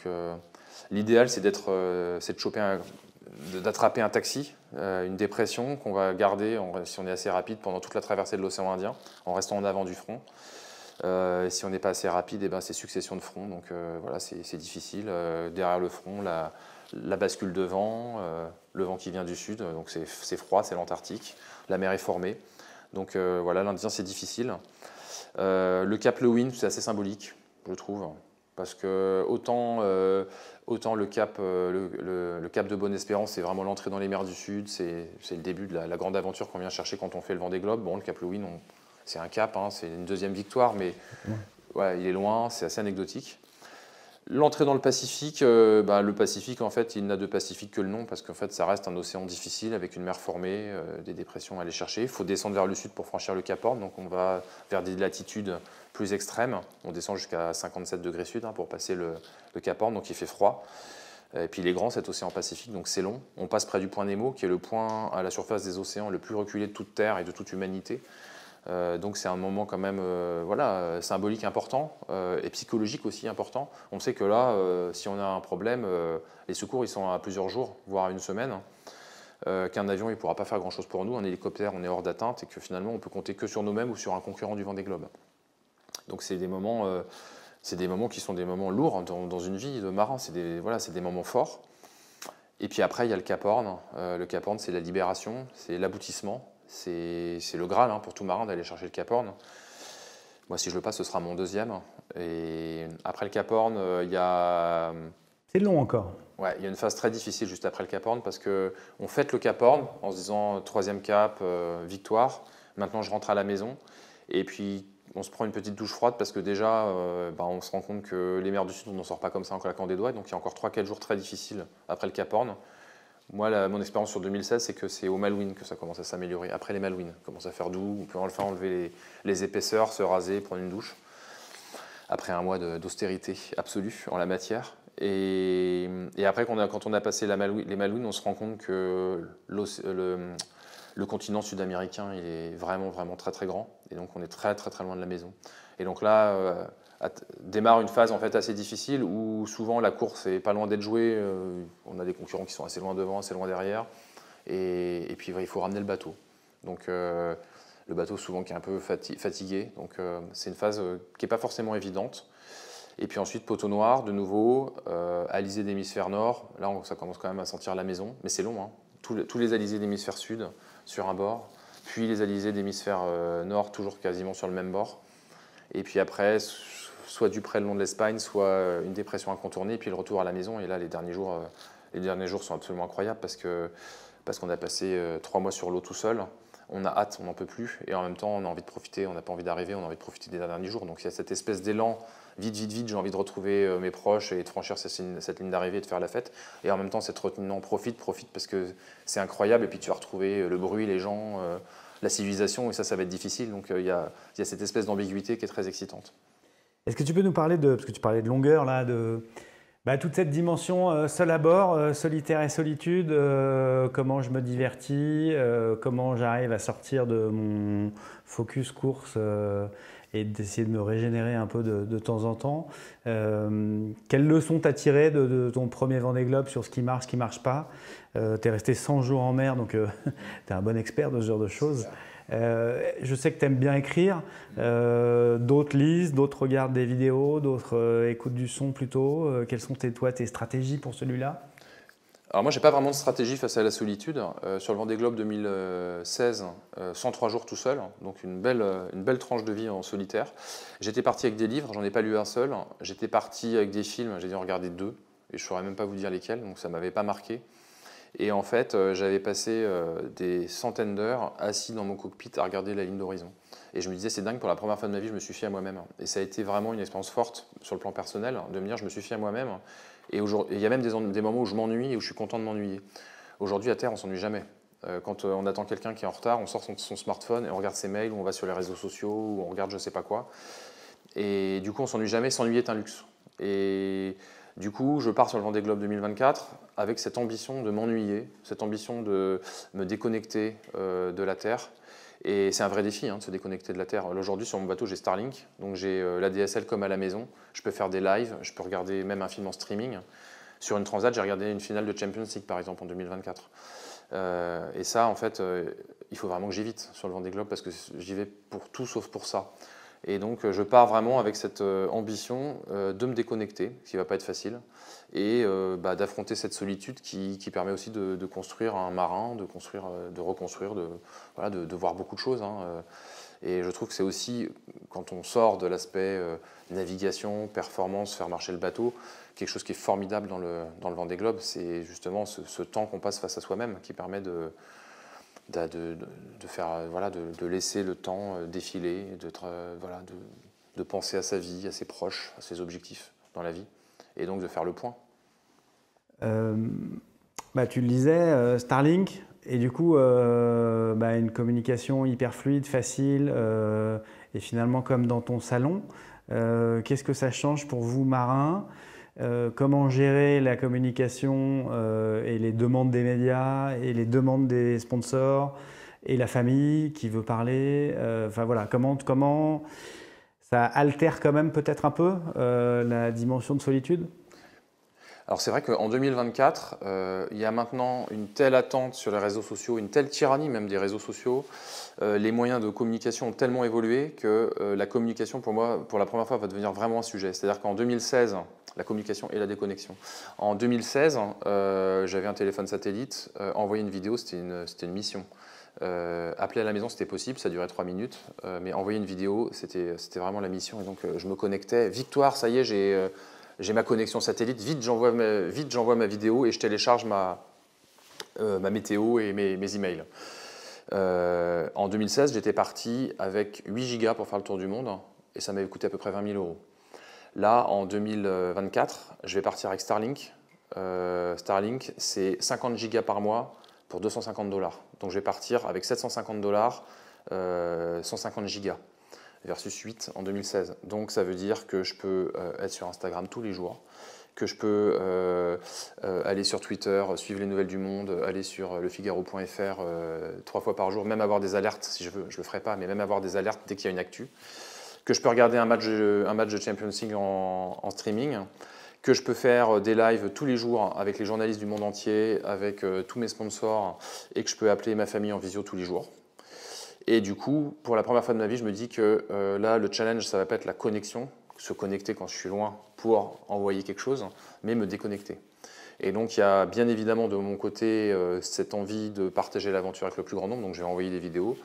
l'idéal c'est d'attraper un taxi, une dépression qu'on va garder, si on est assez rapide, pendant toute la traversée de l'océan Indien, en restant en avant du front. Si on n'est pas assez rapide, c'est succession de fronts, donc c'est difficile. Derrière le front, la bascule de vent, le vent qui vient du sud, donc c'est froid, c'est l'Antarctique, la mer est formée. Donc l'Indien c'est difficile. Le cap Lewin, c'est assez symbolique, je trouve. Parce que autant le cap de Bonne-Espérance, c'est vraiment l'entrée dans les mers du Sud, c'est le début de la grande aventure qu'on vient chercher quand on fait le Vendée Globe. Bon, le cap Lewin, c'est un cap, c'est une deuxième victoire, mais il est loin, c'est assez anecdotique. L'entrée dans le Pacifique, le Pacifique, en fait, il n'a de Pacifique que le nom, parce qu'en fait, ça reste un océan difficile, avec une mer formée, des dépressions à aller chercher. Il faut descendre vers le sud pour franchir le Cap Horn, donc on va vers des latitudes plus extrêmes. On descend jusqu'à 57 degrés sud pour passer le Cap Horn, donc il fait froid. Et puis il est grand, cet océan Pacifique, donc c'est long. On passe près du point Nemo, qui est le point à la surface des océans le plus reculé de toute Terre et de toute humanité. Donc c'est un moment quand même symbolique important et psychologique aussi important. On sait que là, si on a un problème, les secours ils sont à plusieurs jours, voire une semaine. Qu'un avion il ne pourra pas faire grand-chose pour nous, un hélicoptère on est hors d'atteinte et que finalement on peut compter que sur nous-mêmes ou sur un concurrent du Vendée Globe. Donc c'est des moments qui sont des moments lourds dans une vie de marin, voilà, c'est des moments forts. Et puis après, il y a le Cap Horn. Le Cap Horn, c'est la libération, c'est l'aboutissement, c'est le Graal hein, pour tout marin d'aller chercher le Cap Horn. Moi, si je le passe, ce sera mon deuxième. Et après le Cap Horn, il y a... C'est long encore. Ouais, il y a une phase très difficile juste après le Cap Horn parce qu'on fête le Cap Horn en se disant troisième cap, victoire. Maintenant, je rentre à la maison. Et puis, on se prend une petite douche froide parce que déjà, on se rend compte que les mers du Sud, on n'en sort pas comme ça en claquant des doigts. Donc, il y a encore 3-4 jours très difficiles après le Cap Horn. Moi, mon expérience sur 2016, c'est que c'est au Malouines que ça commence à s'améliorer. Après les Malouines, commence à faire doux, on peut enfin enlever les épaisseurs, se raser, prendre une douche. Après un mois d'austérité absolue en la matière. Et après, quand on a passé les Malouines, on se rend compte que le continent sud-américain, il est vraiment, vraiment très, très grand. Et donc, on est très, très, très loin de la maison. Et donc là, démarre une phase en fait assez difficile où souvent la course est pas loin d'être jouée. On a des concurrents qui sont assez loin devant, assez loin derrière. Et puis, il faut ramener le bateau. Donc, le bateau souvent qui est un peu fatigué. Donc, c'est une phase qui n'est pas forcément évidente. Et puis ensuite, poteau noir, de nouveau, alizé d'hémisphère nord. Là, ça commence quand même à sentir la maison, mais c'est long. Hein. Tous les alizés d'hémisphère sud sur un bord, puis les alizés d'hémisphère nord, toujours quasiment sur le même bord. Et puis après, soit du près le long de l'Espagne, soit une dépression incontournée, et puis le retour à la maison. Et là, les derniers jours sont absolument incroyables parce qu'on a passé 3 mois sur l'eau tout seul. On a hâte, on n'en peut plus, et en même temps, on a envie de profiter, on n'a pas envie d'arriver, on a envie de profiter des derniers jours. Donc il y a cette espèce d'élan, vite, vite, vite, j'ai envie de retrouver mes proches et de franchir cette ligne d'arrivée et de faire la fête. Et en même temps, cette retenue, non, profite parce que c'est incroyable, et puis tu vas retrouver le bruit, les gens, la civilisation, et ça va être difficile. Donc il y a cette espèce d'ambiguïté qui est très excitante. Est-ce que tu peux nous parler parce que tu parlais de longueur, là, toute cette dimension seul à bord, solitaire et solitude, comment je me divertis, comment j'arrive à sortir de mon focus course et d'essayer de me régénérer un peu de temps en temps. Quelles leçons t'as tirées de ton premier Vendée Globe sur ce qui marche pas? Tu es resté 100 jours en mer, donc tu es un bon expert de ce genre de choses. Je sais que tu aimes bien écrire, d'autres lisent, d'autres regardent des vidéos, d'autres écoutent du son plutôt. Quelles sont tes stratégies pour celui-là? Alors moi, j'ai pas vraiment de stratégie face à la solitude. Sur le Vendée Globe 2016, 103 jours tout seul, donc une belle tranche de vie en solitaire. J'étais parti avec des livres, j'en ai pas lu un seul. J'étais parti avec des films, j'ai dû en regarder 2, et je saurais même pas vous dire lesquels, donc ça m'avait pas marqué. Et en fait, j'avais passé des centaines d'heures assis dans mon cockpit à regarder la ligne d'horizon. Et je me disais, c'est dingue, pour la première fois de ma vie, je me suis fié à moi-même. Et ça a été vraiment une expérience forte sur le plan personnel, de me dire, je me suis fié à moi-même. Et il y a même des moments où je m'ennuie et où je suis content de m'ennuyer. Aujourd'hui, à terre, on ne s'ennuie jamais. Quand on attend quelqu'un qui est en retard, on sort son smartphone et on regarde ses mails, ou on va sur les réseaux sociaux, ou on regarde je ne sais pas quoi. Et du coup, on ne s'ennuie jamais. S'ennuyer est un luxe. Et du coup, je pars sur le Vendée Globe 2024 avec cette ambition de m'ennuyer, cette ambition de me déconnecter de la Terre. Et c'est un vrai défi de se déconnecter de la Terre. Aujourd'hui, sur mon bateau, j'ai Starlink, donc j'ai la DSL comme à la maison. Je peux faire des lives, je peux regarder même un film en streaming. Sur une Transat, j'ai regardé une finale de Champions League, par exemple, en 2024. Et ça, en fait, il faut vraiment que j'évite sur le Vendée Globe parce que j'y vais pour tout sauf pour ça. Et donc, je pars vraiment avec cette ambition de me déconnecter, ce qui ne va pas être facile, et d'affronter cette solitude qui permet aussi de construire un marin, de reconstruire, de voir beaucoup de choses. Et je trouve que c'est aussi, quand on sort de l'aspect navigation, performance, faire marcher le bateau, quelque chose qui est formidable dans le Vendée Globe, c'est justement ce temps qu'on passe face à soi-même qui permet de laisser le temps défiler, de penser à sa vie, à ses proches, à ses objectifs dans la vie, et donc de faire le point. Tu le disais, Starlink, et du coup, une communication hyper fluide, facile, et finalement comme dans ton salon. Qu'est-ce que ça change pour vous, marins? Comment gérer la communication et les demandes des médias et les demandes des sponsors et la famille qui veut parler, comment ça altère quand même peut-être un peu la dimension de solitude? Alors c'est vrai qu'en 2024, il y a maintenant une telle attente sur les réseaux sociaux, une telle tyrannie même des réseaux sociaux. Les moyens de communication ont tellement évolué que la communication, pour moi, pour la première fois, va devenir vraiment un sujet. C'est-à-dire qu'en 2016, la communication et la déconnexion. En 2016, j'avais un téléphone satellite, envoyer une vidéo, c'était une mission. Appeler à la maison, c'était possible, ça durait 3 minutes, mais envoyer une vidéo, c'était vraiment la mission. Et donc je me connectais. Victoire, ça y est, j'ai ma connexion satellite, vite j'envoie ma vidéo et je télécharge ma météo et mes emails. En 2016, j'étais parti avec 8 gigas pour faire le tour du monde et ça m'avait coûté à peu près 20 000 euros. Là, en 2024, je vais partir avec Starlink. Starlink, c'est 50 gigas par mois pour 250 $. Donc je vais partir avec 750 $, 150 gigas versus 8 en 2016. Donc ça veut dire que je peux être sur Instagram tous les jours, que je peux aller sur Twitter, suivre les nouvelles du monde, aller sur lefigaro.fr 3 fois par jour, même avoir des alertes si je veux, je ne le ferai pas, mais même avoir des alertes dès qu'il y a une actu, que je peux regarder un match de Champions League en streaming, que je peux faire des lives tous les jours avec les journalistes du monde entier, avec tous mes sponsors, et que je peux appeler ma famille en visio tous les jours. Et du coup, pour la première fois de ma vie, je me dis que là, le challenge, ça ne va pas être la connexion, se connecter quand je suis loin pour envoyer quelque chose, mais me déconnecter. Et donc, il y a bien évidemment de mon côté cette envie de partager l'aventure avec le plus grand nombre, donc je vais envoyer des vidéos,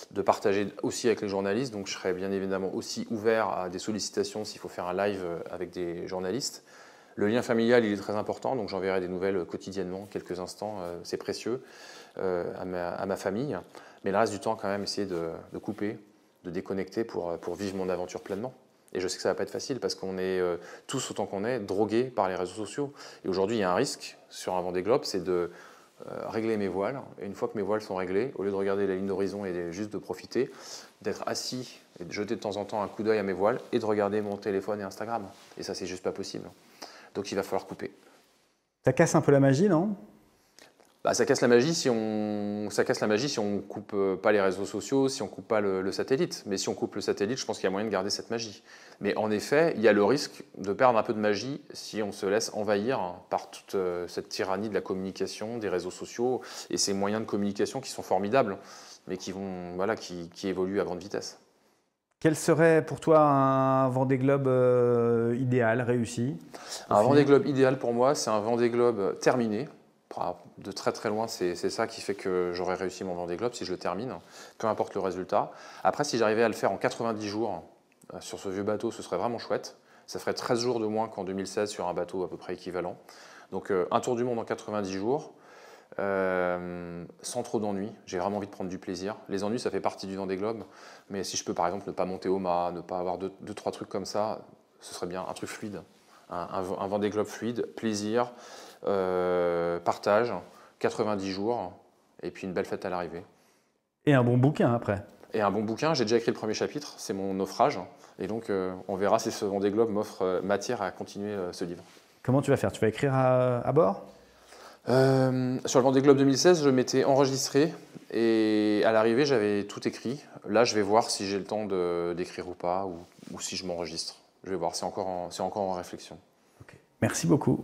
de partager aussi avec les journalistes, donc je serai bien évidemment aussi ouvert à des sollicitations s'il faut faire un live avec des journalistes. Le lien familial, il est très important, donc j'enverrai des nouvelles quotidiennement, quelques instants, c'est précieux, à ma famille. Mais le reste du temps, quand même, essayer de couper, de déconnecter pour vivre mon aventure pleinement. Et je sais que ça ne va pas être facile parce qu'on est tous, autant qu'on est, drogués par les réseaux sociaux. Et aujourd'hui, il y a un risque sur un Vendée Globe, c'est de régler mes voiles. Et une fois que mes voiles sont réglées, au lieu de regarder la ligne d'horizon et juste de profiter, d'être assis et de jeter de temps en temps un coup d'œil à mes voiles et de regarder mon téléphone et Instagram. Et ça, c'est juste pas possible. Donc il va falloir couper. Ça casse un peu la magie, non? Bah, ça casse la magie si on coupe pas les réseaux sociaux, si on coupe pas le satellite. Mais si on coupe le satellite, je pense qu'il y a moyen de garder cette magie. Mais en effet, il y a le risque de perdre un peu de magie si on se laisse envahir par toute cette tyrannie de la communication, des réseaux sociaux et ces moyens de communication qui sont formidables, mais qui évoluent à grande vitesse. Quel serait pour toi un Vendée Globe idéal, réussi? Un Vendée Globe idéal pour moi, c'est un Vendée Globe terminé. De très très loin, c'est ça qui fait que j'aurais réussi mon Vendée Globe si je le termine, peu importe le résultat. Après, si j'arrivais à le faire en 90 jours sur ce vieux bateau, ce serait vraiment chouette. Ça ferait 13 jours de moins qu'en 2016 sur un bateau à peu près équivalent. Donc un tour du monde en 90 jours, sans trop d'ennuis. J'ai vraiment envie de prendre du plaisir. Les ennuis, ça fait partie du Vendée Globe, mais si je peux par exemple ne pas monter au mât, ne pas avoir deux, trois trucs comme ça, ce serait bien, un truc fluide. Un Vendée Globe fluide, plaisir, partage, 90 jours, et puis une belle fête à l'arrivée. Et un bon bouquin après. Et un bon bouquin, j'ai déjà écrit le premier chapitre, c'est mon naufrage, et donc on verra si ce Vendée Globe m'offre matière à continuer ce livre. Comment tu vas faire? Tu vas écrire à bord? Sur le Vendée Globe 2016, je m'étais enregistré, et à l'arrivée, j'avais tout écrit. Là, je vais voir si j'ai le temps d'écrire ou pas, ou si je m'enregistre. Je vais voir, c'est encore en réflexion. Okay. Merci beaucoup.